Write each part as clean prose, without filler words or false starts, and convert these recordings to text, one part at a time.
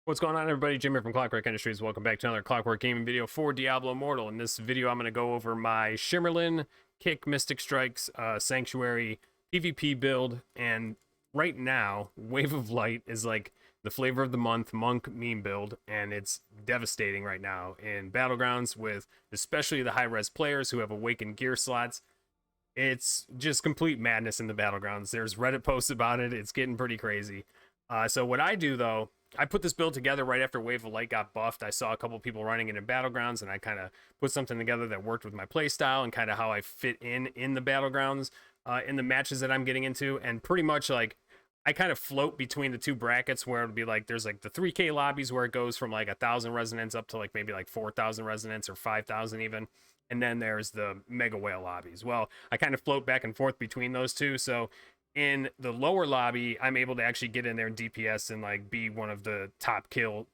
What's going on, everybody? Jim here from Clockwork Industries. Welcome back to another Clockwork gaming video for Diablo Immortal. In this video, I'm going to go over my Shimmerlin, Kick, Mystic Strikes, Sanctuary, PvP build, and right now, Wave of Light is like the flavor of the month monk meme build, and it's devastating right now in Battlegrounds with especially the high-res players who have awakened gear slots. It's just complete madness in the Battlegrounds. There's Reddit posts about it. It's getting pretty crazy. So what I do, though, I put this build together right after Wave of Light got buffed. I saw a couple people running it in Battlegrounds, and I kind of put something together that worked with my playstyle and kind of how I fit in the Battlegrounds in the matches that I'm getting into. And pretty much like I kind of float between the two brackets where it'll be like there's like the 3K lobbies where it goes from like 1,000 resonance up to like maybe like 4,000 resonance or 5,000 even. And then there's the Mega Whale lobbies. Well, I kind of float back and forth between those two. So in the lower lobby, I'm able to actually get in there and DPS and like be one of the top kill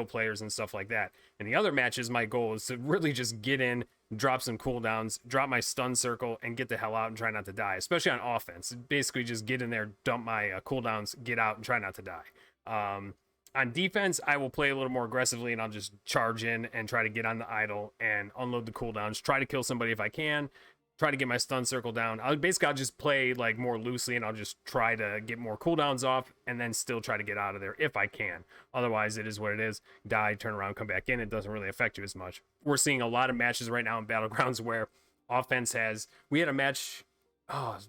players and stuff like that. In the other matches, my goal is to really just get in, drop some cooldowns, drop my stun circle, and get the hell out and try not to die. Especially on offense, basically just get in there, dump my cooldowns, get out, and try not to die. On defense, I will play a little more aggressively and I'll just charge in and try to get on the idle and unload the cooldowns, try to kill somebody if I can, try to get my stun circle down. I'll just play like more loosely and I'll just try to get more cooldowns off and then still try to get out of there if I can. Otherwise, it is what it is. Die, turn around, come back in. It doesn't really affect you as much. We're seeing a lot of matches right now in Battlegrounds where offense we had a match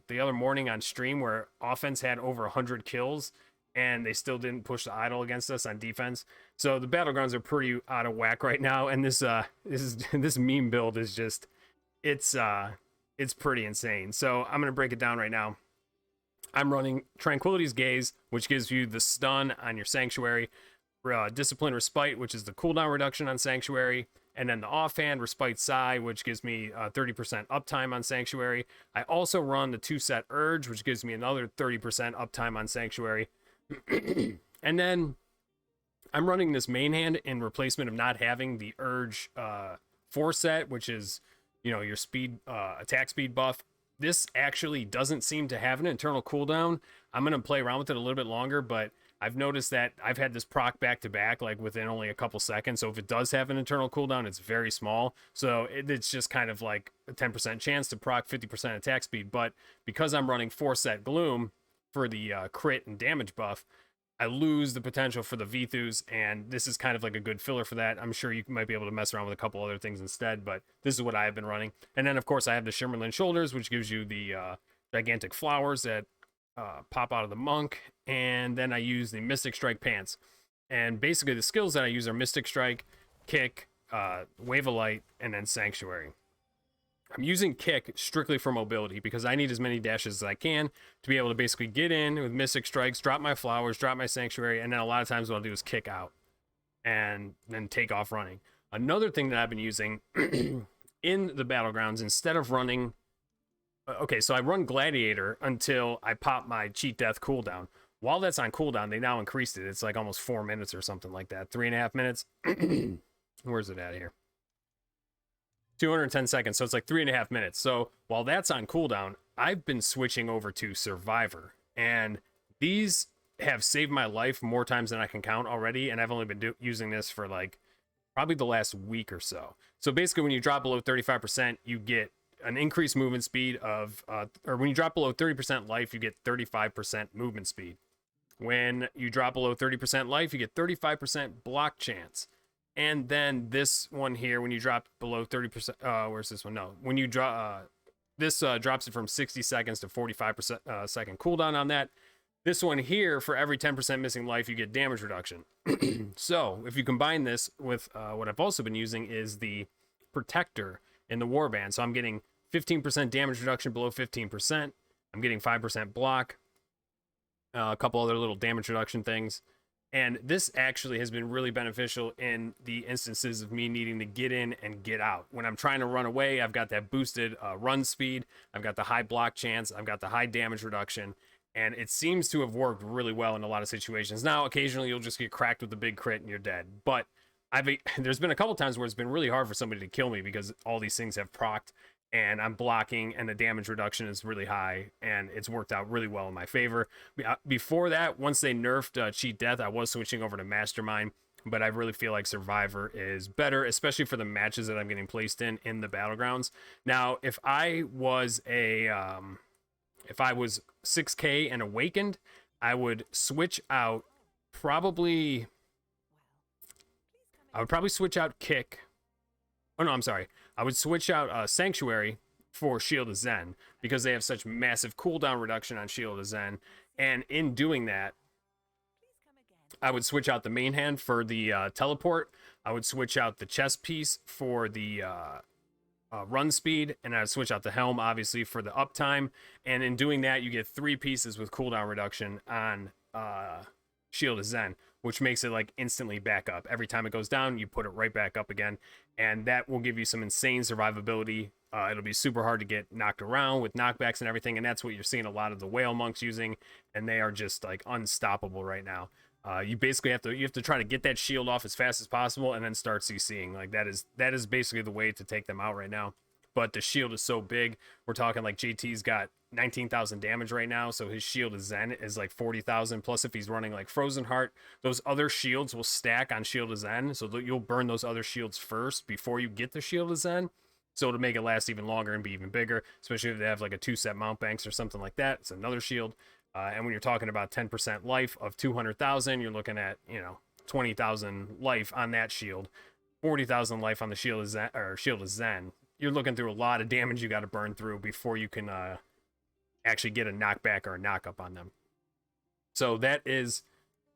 the other morning on stream where offense had over 100 kills and they still didn't push the idle against us on defense. So the Battlegrounds are pretty out of whack right now, and this meme build is just it's pretty insane. So I'm gonna break it down right now. I'm running Tranquility's Gaze, which gives you the stun on your Sanctuary, Discipline Respite, which is the cooldown reduction on Sanctuary, and then the offhand Respite Sigh, which gives me 30% uptime on Sanctuary. I also run the 2-set Urge, which gives me another 30% uptime on Sanctuary. And then I'm running this main hand in replacement of not having the Urge 4-set, which is, you know, your speed attack speed buff. This actually doesn't seem to have an internal cooldown. I'm going to play around with it a little bit longer, but I've noticed that I've had this proc back to back like within only a couple seconds. So if it does have an internal cooldown, it's very small. So it's just kind of like a 10% chance to proc 50% attack speed. But because I'm running 4-set Gloom for the crit and damage buff, I lose the potential for the Vithus, and this is kind of like a good filler for that. I'm sure you might be able to mess around with a couple other things instead, but this is what I have been running. And then, of course, I have the Shimmerlin Shoulders, which gives you the gigantic flowers that pop out of the monk, and then I use the Mystic Strike Pants. And basically, the skills that I use are Mystic Strike, Kick, Wave of Light, and then Sanctuary. I'm using Kick strictly for mobility because I need as many dashes as I can to be able to basically get in with Mystic Strikes, drop my flowers, drop my Sanctuary, and then a lot of times what I'll do is kick out and then take off running. Another thing that I've been using in the Battlegrounds, instead of running... Okay, so I run Gladiator until I pop my Cheat Death cooldown. While that's on cooldown, they now increased it. It's like almost 4 minutes or something like that. 3.5 minutes. Where's it at here? 210 seconds, so it's like 3.5 minutes. So while that's on cooldown, I've been switching over to Survivor, and these have saved my life more times than I can count already, and I've only been using this for like probably the last week or so. So basically, when you drop below 35%, you get an increased movement speed of, or when you drop below 30% life, you get 35% movement speed. When you drop below 30% life, you get 35% block chance. And then this one here, when you drop below 30%, where's this one? No, when you drop, this drops it from 60 seconds to 45% second cooldown on that. This one here, for every 10% missing life, you get damage reduction. So if you combine this with what I've also been using is the Protector in the Warband. So I'm getting 15% damage reduction below 15%. I'm getting 5% block, a couple other little damage reduction things. And this actually has been really beneficial in the instances of me needing to get in and get out. When I'm trying to run away, I've got that boosted run speed. I've got the high block chance. I've got the high damage reduction. And it seems to have worked really well in a lot of situations. Now, occasionally, you'll just get cracked with a big crit and you're dead. But there's been a couple times where it's been really hard for somebody to kill me because all these things have procced. and I'm blocking, and the damage reduction is really high, and it's worked out really well in my favor. Before that, once they nerfed Cheat Death, I was switching over to Mastermind, but I really feel like Survivor is better, especially for the matches that I'm getting placed in the Battlegrounds. Now, if I was 6K and Awakened, I would switch out probably. I would probably switch out Kick. Oh no, I'm sorry. I would switch out Sanctuary for Shield of Zen because they have such massive cooldown reduction on Shield of Zen. And in doing that, I would switch out the main hand for the teleport. I would switch out the chest piece for the run speed, and I'd switch out the helm, obviously, for the uptime. And in doing that, you get 3 pieces with cooldown reduction on Shield of Zen, which makes it like instantly back up. Every time it goes down, you put it right back up again, and that will give you some insane survivability. It'll be super hard to get knocked around with knockbacks and everything, and that's what you're seeing a lot of the whale monks using, and they are just like unstoppable right now. You basically have to try to get that shield off as fast as possible, and then start CCing. Like that is basically the way to take them out right now. But the shield is so big. We're talking like JT's got 19,000 damage right now, so his shield of Zen is like 40,000. Plus, if he's running like Frozen Heart, those other shields will stack on Shield of Zen, so you'll burn those other shields first before you get the Shield of Zen. So to make it last even longer and be even bigger, especially if they have like a 2-set mount banks or something like that, it's another shield. And when you're talking about 10% life of 200,000, you're looking at 20,000 life on that shield, 40,000 life on the Shield of Zen, or Shield of Zen. You're looking through a lot of damage you got to burn through before you can actually get a knockback or a knockup on them. So that is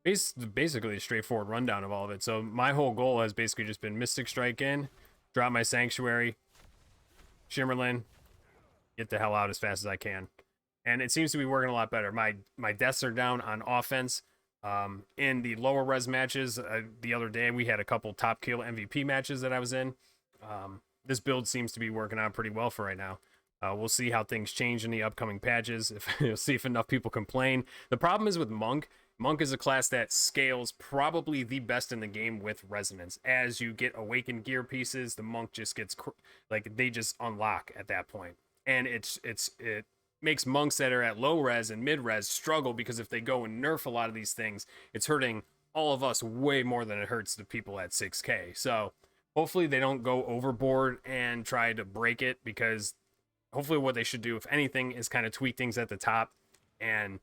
basically a straightforward rundown of all of it. So my whole goal has basically just been Mystic Strike in, drop my Sanctuary, Shimmerlin, get the hell out as fast as I can. And it seems to be working a lot better. My deaths are down on offense. In the lower res matches, the other day we had a couple top kill MVP matches that I was in. This build seems to be working out pretty well for right now. We'll see how things change in the upcoming patches. We'll see if enough people complain. The problem is with Monk. Monk is a class that scales probably the best in the game with Resonance. As you get Awakened gear pieces, the Monk just gets like they just unlock at that point, and it makes monks that are at low res and mid res struggle, because if they go and nerf a lot of these things, it's hurting all of us way more than it hurts the people at 6K. So hopefully they don't go overboard and try to break it, because hopefully what they should do, if anything, is kind of tweak things at the top. And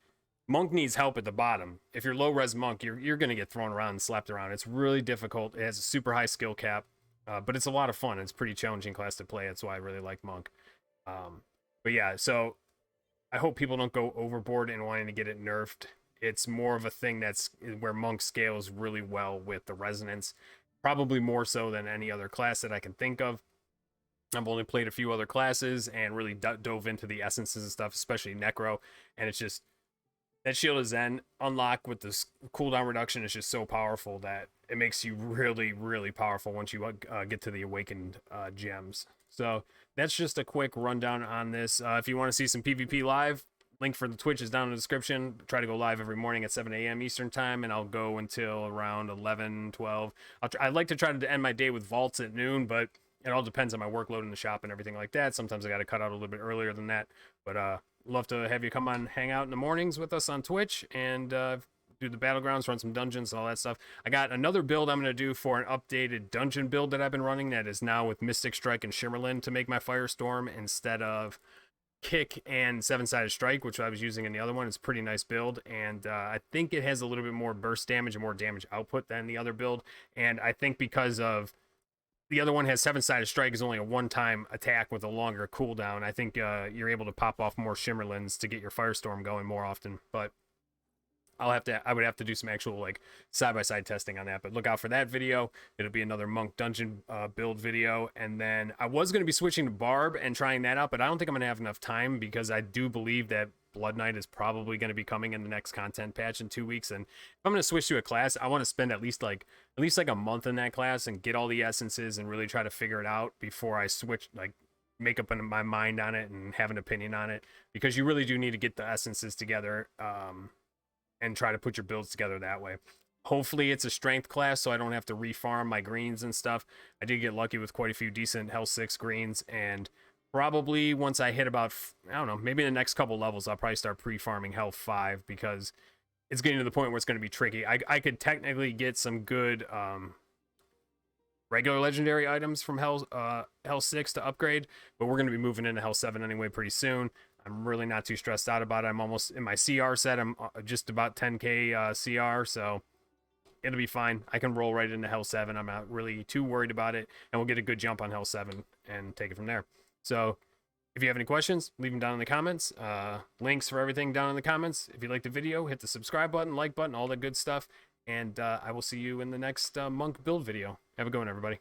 Monk needs help at the bottom. If you're low res Monk, you're going to get thrown around and slapped around. It's really difficult. It has a super high skill cap, but it's a lot of fun. It's a pretty challenging class to play. That's why I really like Monk. But yeah, so I hope people don't go overboard in wanting to get it nerfed. It's more of a thing that's where Monk scales really well with the Resonance, probably more so than any other class that I can think of. I've only played a few other classes and really dove into the essences and stuff, especially Necro, and it's just that Shield of Zen unlock with this cooldown reduction is just so powerful that it makes you really, really powerful once you get to the Awakened gems. So that's just a quick rundown on this. If you want to see some PvP live, link for the Twitch is down in the description. Try to go live every morning at 7 a.m. Eastern time, and I'll go until around 11, 12. I'd like to try to end my day with vaults at noon, but it all depends on my workload in the shop and everything like that. Sometimes I got to cut out a little bit earlier than that, but love to have you come on, hang out in the mornings with us on Twitch, and do the Battlegrounds, run some dungeons, and all that stuff. I got another build I'm going to do for an updated dungeon build that I've been running that is now with Mystic Strike and Shimmerlin to make my Firestorm instead of Kick and 7-sided Strike, which I was using in the other one. It's a pretty nice build, and I think it has a little bit more burst damage and more damage output than the other build, and I think because of the other one has 7-sided Strike is only a one-time attack with a longer cooldown. I think you're able to pop off more Shimmerlins to get your Firestorm going more often. But I would have to do some actual like side-by-side testing on that. But look out for that video. It'll be another Monk dungeon build video. And then I was going to be switching to Barb and trying that out, but I don't think I'm going to have enough time, because I do believe that Blood Knight is probably going to be coming in the next content patch in 2 weeks, and if I'm going to switch to a class, I want to spend at least like a month in that class and get all the essences and really try to figure it out before I switch, like make up my mind on it and have an opinion on it, because you really do need to get the essences together and try to put your builds together that way. Hopefully it's a strength class, so I don't have to refarm my greens and stuff. I did get lucky with quite a few decent Health 6 greens, and Probably once I hit about, I don't know, maybe in the next couple levels, I'll probably start pre-farming health 5 because it's getting to the point where it's going to be tricky. I could technically get some good regular legendary items from Hell 6 to upgrade, but we're going to be moving into Hell 7 anyway pretty soon. I'm really not too stressed out about it. I'm almost in my CR set. I'm just about 10k CR, so it'll be fine. I can roll right into Hell 7. I'm not really too worried about it, and we'll get a good jump on Hell 7 and take it from there. So if you have any questions, leave them down in the comments. Links for everything down in the comments. If you liked the video, hit the subscribe button, like button, all that good stuff. And I will see you in the next monk build video. Have a good one, everybody.